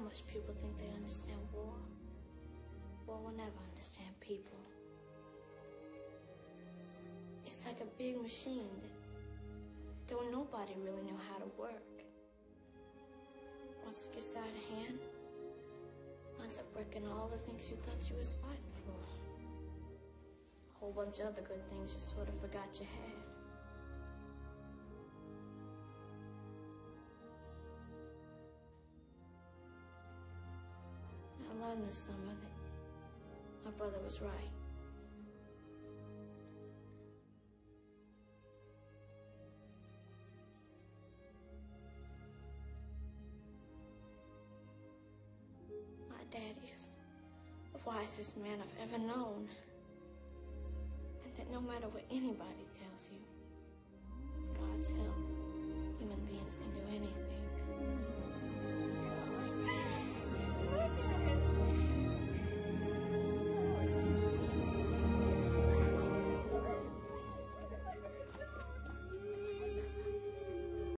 much people think they understand war. War will never understand people. It's like a big machine that don't nobody really know how to work. Once it gets out of hand, winds up breaking all the things you thought you was fighting for. A whole bunch of other good things you sort of forgot you had. I learned this summer that my brother was right. My daddy is the wisest man I've ever known. And that no matter what anybody